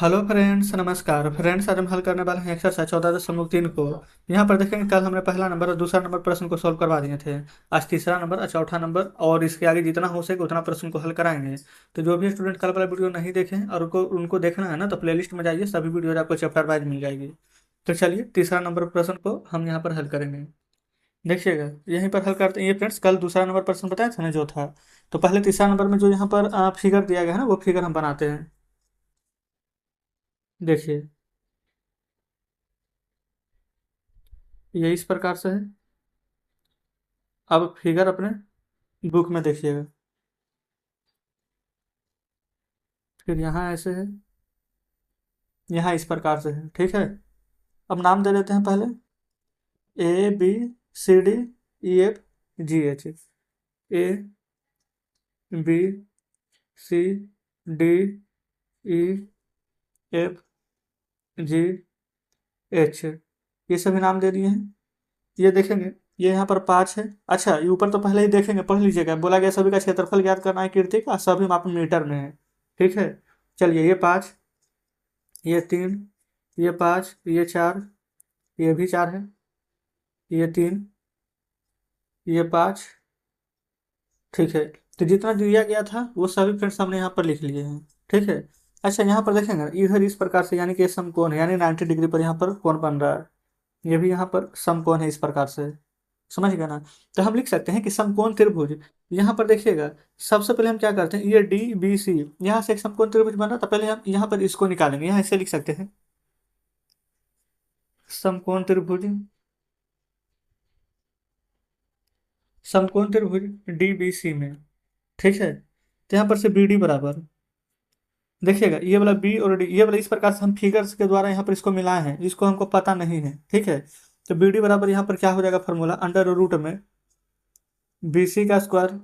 Hello friends, नमस्कार friends. आज हम हल करने वाले हैं एक्सरसाइज 14.3 को। यहाँ पर देखेंगे, कल हमने पहला नंबर और दूसरा नंबर प्रश्न को सॉल्व करवा दिए थे। आज तीसरा नंबर और चौथा नंबर और इसके आगे जितना हो सके उतना प्रश्न को हल कराएंगे। तो जो भी स्टूडेंट कल वाला वीडियो नहीं देखें और उनको उनको देखना है ना, तो प्लेलिस्ट में जाइए, सभी वीडियो आपको चैप्टर वाइज मिल जाएगी। तो चलिए तीसरा नंबर प्रश्न को हम यहाँ पर हल करेंगे। देखिएगा, यहीं पर हल करते हैं। ये फ्रेंड्स, कल दूसरा नंबर प्रश्न बताया था ना जो था। तो पहले तीसरा नंबर में जो यहाँ पर फिगर दिया गया है ना, वो फिगर हम बनाते हैं। देखिए, ये इस प्रकार से है। अब फिगर अपने बुक में देखिएगा। फिर यहाँ ऐसे है, यहाँ इस प्रकार से है। ठीक है। अब नाम दे देते हैं पहले। A B C D E F G H. A B C D E F G H, ये सभी नाम दे दिए हैं। ये देखेंगे, ये यहाँ पर 5 है। अच्छा, ये ऊपर तो पहले ही देखेंगे, पढ़ लीजिएगा। बोला गया सभी का क्षेत्रफल ज्ञात करना है कीर्ति का, सभी माप मीटर में है। ठीक है। चलिए, ये 5, ये 3, ये 5, ये 4, ये भी 4 है, ये 3, ये 5। ठीक है। तो जितना दिया गया था वो सभी फ्रेंड्स हमने यहाँ पर लिख लिए हैं। ठीक है। अच्छा, यहाँ पर देखेंगे इधर इस प्रकार से, यानी कि समकोण है, यानी 90 डिग्री पर यहाँ पर कोण बन रहा है। ये भी यहाँ पर समकोण है इस प्रकार से। समझ गए ना। तो हम लिख सकते हैं कि समकोण त्रिभुज। यहाँ पर देखिएगा, सबसे पहले हम क्या करते हैं, ये डी बी सी, यहाँ से एक समकोण त्रिभुज बन रहा था। पहले हम यहाँ पर इसको निकालेंगे, यहाँ ऐसे लिख सकते हैं, समकोण त्रिभुज, समकोण त्रिभुज डी बी सी में। ठीक है। तो यहाँ पर से बी डी बराबर, देखिएगा ये वाला बी और डी, ये वाला इस प्रकार से हम फिगर्स के द्वारा यहाँ पर इसको मिलाए हैं, इसको हमको पता नहीं है। ठीक है। तो बी डी बराबर यहाँ पर क्या हो जाएगा, फॉर्मूला अंडर रूट में बी सी का स्क्वायर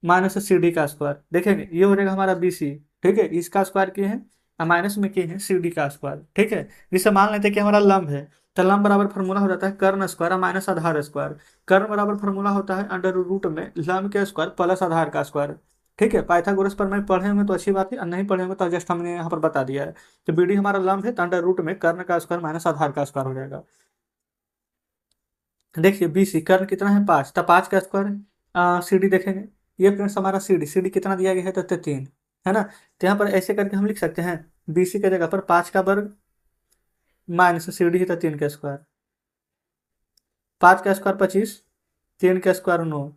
माइनस सी डी का स्क्वायर। देखेंगे ये हो जाएगा हमारा बी सी। ठीक है, इसका स्क्वायर किए हैं और माइनस में किए हैं सी डी का स्क्वायर। ठीक है। जिसे मान लेते हैं कि हमारा लंब है, तो लंब बराबर फॉर्मूला हो जाता है कर्ण स्क्वायर माइनस आधार स्क्वायर। कर्ण बराबर फॉर्मूला होता है अंडर रूट में लंब के स्क्वायर प्लस आधार का स्क्वायर। ठीक है। पाइथागोरस पर में पढ़े होंगे तो अच्छी बात है, और नहीं पढ़े होंगे तो जस्ट हमने यहाँ पर बता दिया है। तो बी डी हमारा लंब है, तो अंडर रूट में कर्ण का स्क्वायर माइनस आधार का स्क्वायर हो जाएगा। देखिए, बी सी कर्ण कितना है, 5, तो 5 का स्क्वायर। सी डी देखेंगे, ये फ्रेंड्स हमारा सी डी कितना दिया गया है, तो 3 है ना। तो यहाँ पर ऐसे करके हम लिख सकते हैं, बी सी की जगह पर 5 का वर्ग माइनस सी डी है तो 3 का स्क्वायर। 5 का स्क्वायर 25, 3 का स्क्वायर 9,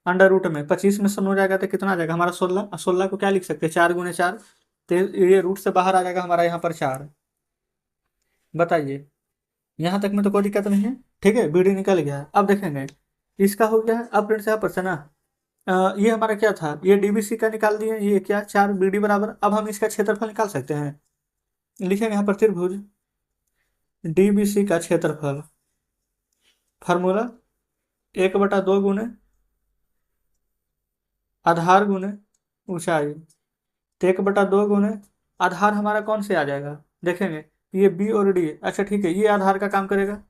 अंडर रूट में 25 में से 9 जाएगा तो कितना आ जाएगा हमारा 16। 16 को क्या लिख सकते हैं, 4 गुणे 4। तो ये रूट से बाहर आ जाएगा हमारा यहाँ पर 4। बताइए, यहाँ तक में तो कोई दिक्कत नहीं है। ठीक है, बी डी निकल गया है। अब देखेंगे, इसका हो गया है। अब फ्रेंड्स यहाँ पर से ना, ये हमारा क्या था, ये डीबीसी का निकाल दिए, ये क्या 4 बी डी बराबर। अब हम इसका क्षेत्रफल निकाल सकते हैं। लिखेंगे यहाँ पर त्रिभुज डीबीसी का क्षेत्रफल, फार्मूला 1/2 गुने आधार गुने ऊंचाई। तो 1/2 गुने आधार हमारा कौन से आ जाएगा, देखेंगे ये बी और डी। अच्छा ठीक है, ये आधार का काम करेगा।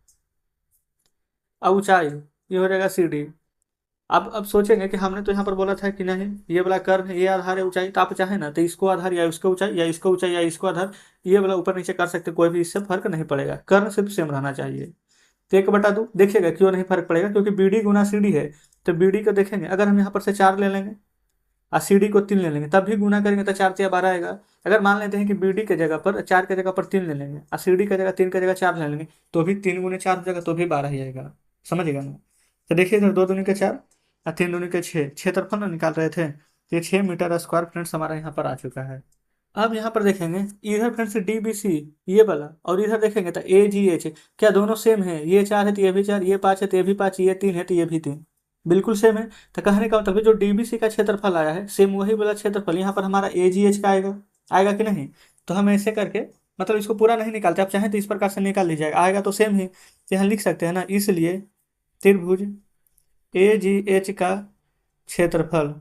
अब ऊंचाई, ये हो जाएगा सी डी। अब सोचेंगे कि हमने तो यहाँ पर बोला था कि नहीं, ये वाला कर्व है, ये आधार है ऊंचाई, तो आप चाहे ना तो इसको आधार या इसको ऊंचाई या इसको ऊंचाई या इसको आधार, ये वाला ऊपर नीचे कर सकते, कोई भी इससे फर्क नहीं पड़ेगा, कर्व सिर्फ सेम रहना चाहिए। तो 1/2 देखिएगा, क्यों नहीं फर्क पड़ेगा, क्योंकि बी डी गुना सी डी है। तो बी डी को देखेंगे, अगर हम यहाँ पर से 4 ले लेंगे और सी डी को 3 ले लेंगे, तब भी गुना करेंगे तो 4 या 12 आएगा। अगर मान लेते हैं कि बी डी के जगह पर 4 के जगह पर 3 ले लेंगे और सी डी की जगह 3 की जगह 4 ले लेंगे, तो भी 3 गुने 4 हो जाएगा, तो भी 12 ही आएगा। समझिएगा ना। तो देखिए इधर 2 दूनी के 4 और 3 दूनी के 6, क्षेत्रफल ना निकाल रहे थे, तो ये 6 मीटर स्क्वायर फ्रेंड्स हमारा यहाँ पर आ चुका है। अब यहाँ पर देखेंगे, इधर फ्रेंड्स डी बी सी ये वाला, और इधर देखेंगे तो ए जी एच, क्या दोनों सेम है, ये 4 है तो ये भी 4, ये 5 है तो ये भी 5, ये 3 है तो ये भी 3, बिल्कुल सेम है। तो कहने का मतलब जो डीबीसी का क्षेत्रफल आया है, सेम वही वाला क्षेत्रफल यहाँ पर हमारा ए जी एच का आएगा। आएगा कि नहीं। तो हम ऐसे करके, मतलब इसको पूरा नहीं निकालते, आप चाहें तो इस प्रकार से निकाल लीजिएगा, आएगा तो सेम ही। तो यहाँ लिख सकते हैं ना, इसलिए त्रिभुज ए जी एच का क्षेत्रफल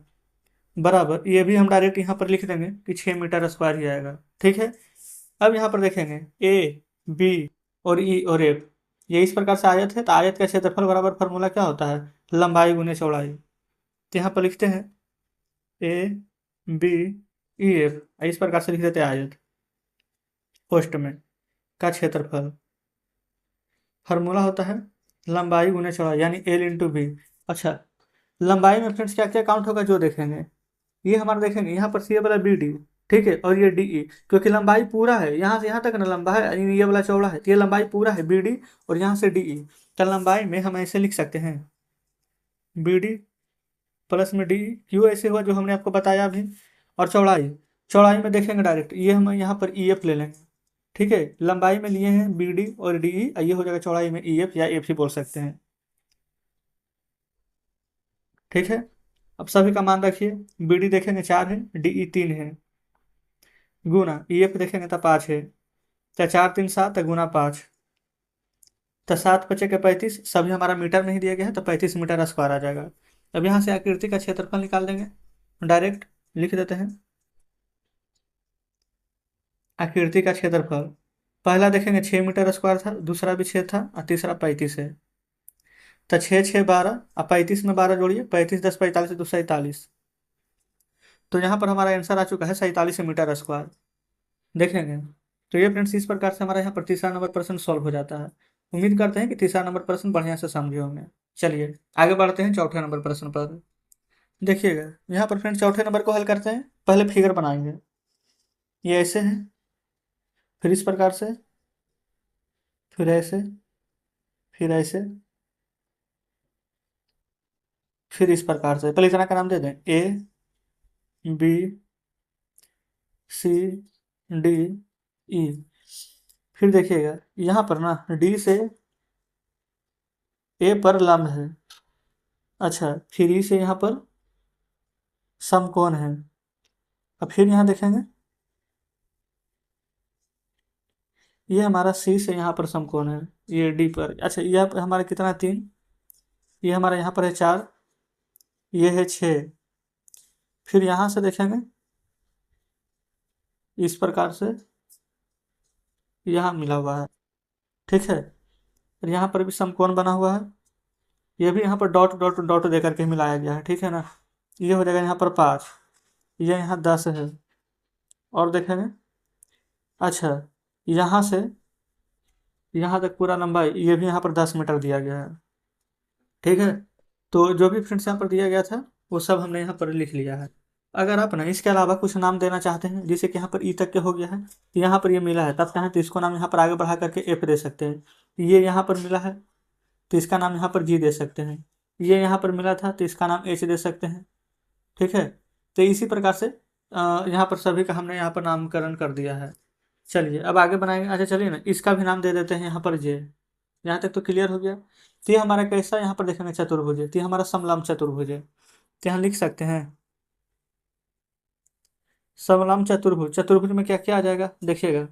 बराबर, ये भी हम डायरेक्ट यहाँ पर लिख देंगे कि 6 मीटर स्क्वायर ही आएगा। ठीक है। अब यहाँ पर देखेंगे ए बी और ई और एफ, ये इस प्रकार से आयत है, तो आयत का क्षेत्रफल बराबर फार्मूला क्या होता है, लंबाई गुने चौड़ाई। तो यहाँ पर लिखते हैं ए बी ई एफ, इस प्रकार से लिख देते हैं आयत पोस्ट में का क्षेत्रफल। फार्मूला होता है लंबाई गुने चौड़ाई यानी एल इंटू बी। अच्छा, लंबाई में फ्रेंड्स क्या क्या काउंट होगा जो देखेंगे, ये हमारा देखेंगे यहाँ पर सी वाला बी डी, ठीक है, और ये डी ई, क्योंकि लंबाई पूरा है यहाँ से यहाँ तक ना लंबा है, यानी ये वाला चौड़ा है, तो ये लंबाई पूरा है बी डी, और यहाँ से डी ई। तो लंबाई में हम ऐसे लिख सकते हैं बी डी प्लस में डी ई, क्यों ऐसे हुआ जो हमने आपको बताया अभी। और चौड़ाई, चौड़ाई में देखेंगे डायरेक्ट, ये हम यहाँ पर ई एफ ले लेंगे, ठीक है, लंबाई में लिए हैं बी डी और डी ई, ये हो जाएगा चौड़ाई में ई एफ या एफ ही बोल सकते हैं, ठीक है। अब सभी का मान रखिए, बी डी देखेंगे 4 है, डी ई 3 है, गुना ई एफ देखेंगे तो 5 है, तो 4 3 7 गुना 5, तो 7 5 के 35, सभी हमारा मीटर में ही दिया गया है, तो 35 मीटर स्क्वायर आ जाएगा। अब यहाँ से आकृति का क्षेत्रफल निकाल देंगे, डायरेक्ट लिख देते हैं आकृति का क्षेत्रफल। पहला देखेंगे 6 मीटर स्क्वायर था, दूसरा भी 6 था, और तीसरा 35 है, तो 6 6 12, और 35 में 12 जोड़िए, 35 10 45 2 47, तो यहाँ पर हमारा आंसर आ चुका है 47 मीटर स्क्वायर, देखेंगे। तो ये फ्रेंड्स इस प्रकार से हमारा यहाँ पर तीसरा नंबर प्रश्न सॉल्व हो जाता है। उम्मीद करते हैं कि तीसरा नंबर प्रश्न बढ़िया से समझे होंगे। चलिए आगे बढ़ते हैं चौथे नंबर प्रश्न पर। देखिएगा यहाँ पर फ्रेंड्स चौथे नंबर को हल करते हैं, पहले फिगर बनाएंगे, ये ऐसे है, फिर इस प्रकार से, फिर ऐसे, फिर ऐसे, फिर इस प्रकार से। पहले इतना का नाम दे दें ए बी सी डी ई। फिर देखिएगा यहाँ पर ना डी से ए पर लंब है, अच्छा, फिर ई से यहाँ पर समकोण है। अब फिर यहाँ देखेंगे ये हमारा सी से यहाँ पर समकोण है, ये डी पर, अच्छा ये हमारा कितना 3, ये हमारा यहाँ पर है 4, ये है 6। फिर यहाँ से देखेंगे इस प्रकार से यहाँ मिला हुआ है, ठीक है, और यहाँ पर भी समकोण बना हुआ है, ये भी यहाँ पर डॉट डॉट डॉट दे करके मिलाया गया है, ठीक है ना। ये हो जाएगा यहाँ पर 5, ये यहाँ 10 है, और देखेंगे अच्छा यहाँ से यहाँ तक पूरा लंबाई, ये भी यहाँ पर 10 मीटर दिया गया है, ठीक है। तो जो भी फ्रेंड्स यहाँ पर दिया गया था वो सब हमने यहाँ पर लिख लिया है। अगर आप ना इसके अलावा कुछ नाम देना चाहते हैं, जैसे कि यहाँ पर ई तक के हो गया है, तो यहाँ पर ये मिला है, तब चाहें तो इसको नाम यहाँ पर आगे बढ़ा करके एफ दे सकते हैं। ये यहाँ पर मिला है तो इसका नाम यहाँ पर जी दे सकते हैं, ये यहाँ पर मिला था तो इसका नाम एच दे सकते हैं, ठीक है। तो इसी प्रकार से यहाँ पर सभी का हमने यहाँ पर नामकरण कर दिया है। चलिए अब आगे बनाएंगे, अच्छा चलिए ना इसका भी नाम दे देते हैं यहाँ पर जे। यहाँ तक तो क्लियर हो गया। तो ये हमारा कैसा यहाँ पर देखेंगे चतुर्भुज है, तो ये हमारा समलंब चतुर्भुज है, तो यहाँ लिख सकते हैं समलंब चतुर्भुज। चतुर्भुज में क्या क्या आ जाएगा देखिएगा,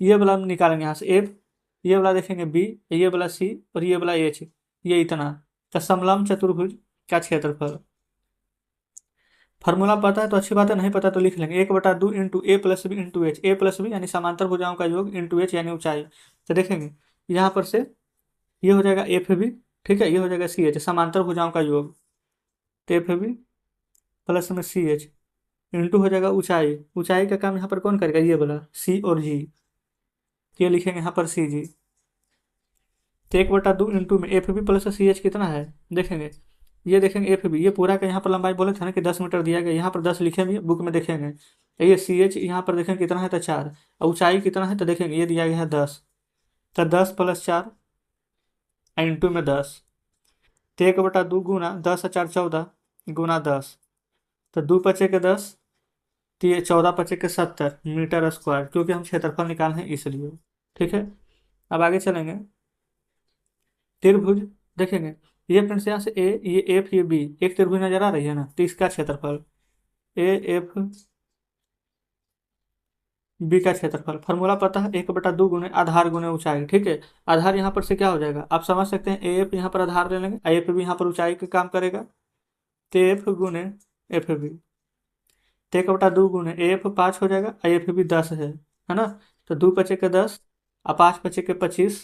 ये वाला हम निकालेंगे यहाँ से एफ, ये वाला देखेंगे बी, ये वाला सी, और ये वाला एच, ये इतना। तो समलंब चतुर्भुज का क्षेत्रफल, फार्मूला पता है तो अच्छी बात है, नहीं पता तो लिख लेंगे 1/2 इंटू ए प्लस बी इंटू एच, ए प्लस बी यानी समांतर भुजाओं का योग इंटू एच यानी ऊंचाई। तो देखेंगे यहाँ पर से ये हो जाएगा एफ बी, ठीक है, ये हो जाएगा सी एच, समांतर भुजाओं का योग, तो एफ बी प्लस में सी एच इंटू हो जाएगा ऊंचाई, ऊंचाई का काम यहाँ पर कौन करेगा, ये बोला सी और जी, ये लिखेंगे यहाँ पर सी जी। तो 1/2 इंटू में F B plus C H कितना है देखेंगे, ये देखेंगे एफ बी, ये पूरा का यहाँ पर लंबाई बोले थे ना कि 10 मीटर दिया गया, यहाँ पर 10 लिखे भी बुक में देखेंगे। ये सी एच यहाँ पर देखेंगे कितना है तो 4, और ऊंचाई कितना है तो देखेंगे ये दिया गया है 10, तो 10 + 4 इंटू में 10, तो 1/2 गुना 10 और 4 14 गुना 10, तो 2 पचे के 10, तो ये 14 पचे के 70 मीटर स्क्वायर, क्योंकि हम क्षेत्रफल निकालना है इसलिए, ठीक है। अब आगे चलेंगे त्रिभुज, देखेंगे ये फ्रेंड्स यहाँ से ए, ये एफ, ये बी, एक त्रिभुज नजर आ रही है ना, तो इसका क्षेत्रफल ए एफ बी का क्षेत्रफल, फार्मूला पता है 1/2 गुने आधार गुने ऊंचाई, ठीक है। आधार यहाँ पर से क्या हो जाएगा आप समझ सकते हैं, ए एफ यहाँ पर आधार ले लेंगे, एफ बी यहाँ पर ऊंचाई का काम करेगा, तो एफ गुने एफ बी, तो 1/2 गुने एफ 5 हो जाएगा, एफ बी 10 है ना। तो 2 पचे के 10 और 5 पचे के 25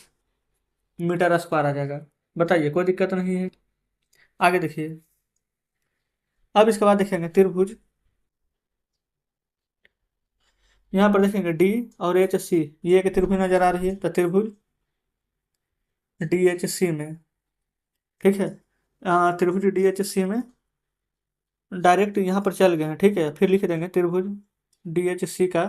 मीटर स्क्वायर आ जाएगा। बताइए कोई दिक्कत नहीं है। आगे देखिए, अब इसके बाद देखेंगे त्रिभुज यहाँ पर देखेंगे डी और एच सी, ये एक त्रिभुज नजर आ रही है, तो त्रिभुज डी एच सी में, ठीक है, त्रिभुज डी एच सी में डायरेक्ट यहाँ पर चल गए हैं, ठीक है। फिर लिख देंगे त्रिभुज डी एच सी का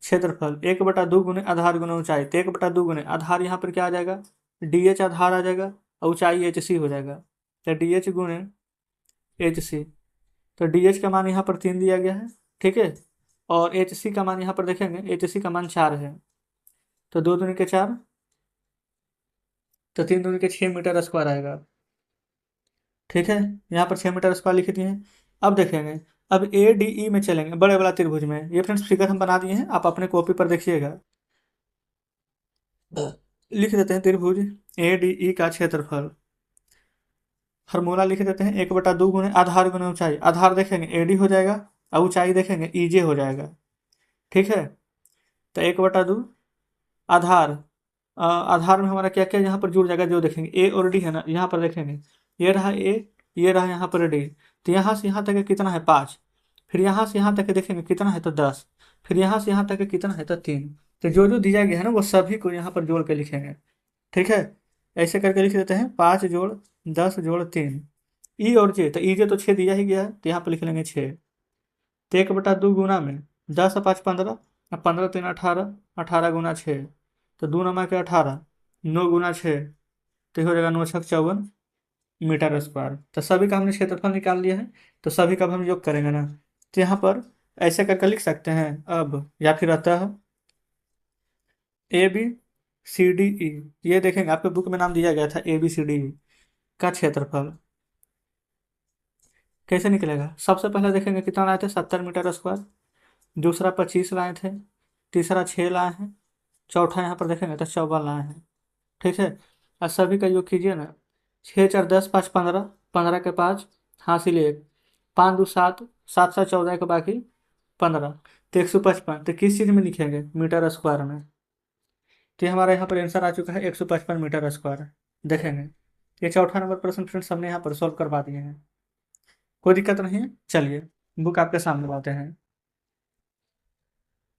क्षेत्रफल 1/2 गुने आधार गुना ऊंचाई, तो 1/2 गुने आधार यहाँ पर क्या आ जाएगा, डी एच आधार आ जाएगा और ऊंचाई एच सी हो जाएगा, तो डी एच गुने एच सी। तो डी एच का मान यहाँ पर 3 दिया गया है, ठीक है, और एच सी का मान यहाँ पर देखेंगे, एच सी का मान 4 है, तो 2 दूनी के 4, तो 3 दूनी के 6 मीटर स्क्वायर आएगा, ठीक है। यहाँ पर 6 मीटर स्क्वायर लिख दिए हैं। अब देखेंगे, अब ए डी ई में चलेंगे, बड़े वाला त्रिभुज में। ये फ्रेंड्स फिगर हम बना दिए हैं, आप अपने कॉपी पर देखिएगा। लिख देते हैं त्रिभुज ए डी ई का क्षेत्रफल, फार्मूला लिख देते हैं 1/2 गुने आधार गुने ऊंचाई, आधार देखेंगे ए डी हो जाएगा और ऊंचाई देखेंगे ई जे हो जाएगा, ठीक है। तो 1/2 आधार, आधार में हमारा क्या क्या यहाँ पर जुड़ जाएगा, जो देखेंगे ए और डी है ना, यहाँ पर देखेंगे ये रहा ए, ये रहा यहाँ पर डी, तो यहाँ से यहाँ तक कितना है 5, फिर यहाँ से यहाँ तक देखेंगे कितना है तो 10, फिर यहाँ से यहाँ तक कितना है तो 3। तो जो जो दिया गया है ना वो सभी को यहाँ पर जोड़ के लिखेंगे, ठीक है। ऐसे करके लिख देते हैं 5 जोड़ 10 जोड़ 3, ई और जे, तो ई जे तो 6 दिया ही गया है, तो यहाँ पर लिख लेंगे 6। तो 1/2 गुना में 10 और 5 15, 15 3 18, 18 गुना 6, तो 2 नमा के 18, 9 गुना 6, तो ये हो जाएगा 9 छक 54 मीटर स्क्वायर। तो सभी का हमने क्षेत्रफल निकाल लिया है, तो सभी का अब हम योग करेंगे ना, तो यहाँ पर ऐसे करके लिख सकते हैं अब, या फिर आता है ए बी सी डी ई, ये देखेंगे आपके बुक में नाम दिया गया था ए बी सी डी ई का क्षेत्रफल। कैसे निकलेगा, सबसे पहले देखेंगे कितना लाए थे 70 मीटर स्क्वायर, दूसरा 25 लाए थे, तीसरा 6 लाए हैं, चौथा यहाँ पर देखेंगे तो 54 लाए हैं, ठीक है। और सभी का योग कीजिए ना, 6 4 10 5 15, 15 के 5 हासिल 1, 5 2 7, 7 7 14 के बाकी 15, तो 155। तो किस चीज़ में लिखेंगे, मीटर स्क्वायर में। तो ये हमारा यहाँ पर आंसर आ चुका है 155 मीटर स्क्वायर। देखेंगे ये चौथा नंबर प्रश्न फ्रेंड्स हमने यहाँ पर सॉल्व करवा दिए हैं, कोई दिक्कत नहीं है। चलिए बुक आपके सामने लाते हैं,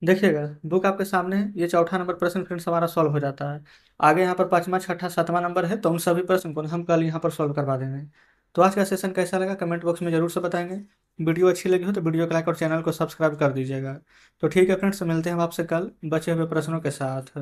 देखिएगा बुक आपके सामने है। ये चौथा नंबर प्रश्न फ्रेंड्स हमारा सॉल्व हो जाता है। आगे यहाँ पर 5वां 6ठा 7वां नंबर है, तो उन सभी प्रश्न को हम कल यहाँ पर सॉल्व करवा देंगे। तो आज का सेशन कैसा लगा कमेंट बॉक्स में जरूर से बताएंगे। वीडियो अच्छी लगी हो तो वीडियो को लाइक और चैनल को सब्सक्राइब कर दीजिएगा। तो ठीक है फ्रेंड्स, मिलते हैं हम आपसे कल बचे हुए प्रश्नों के साथ।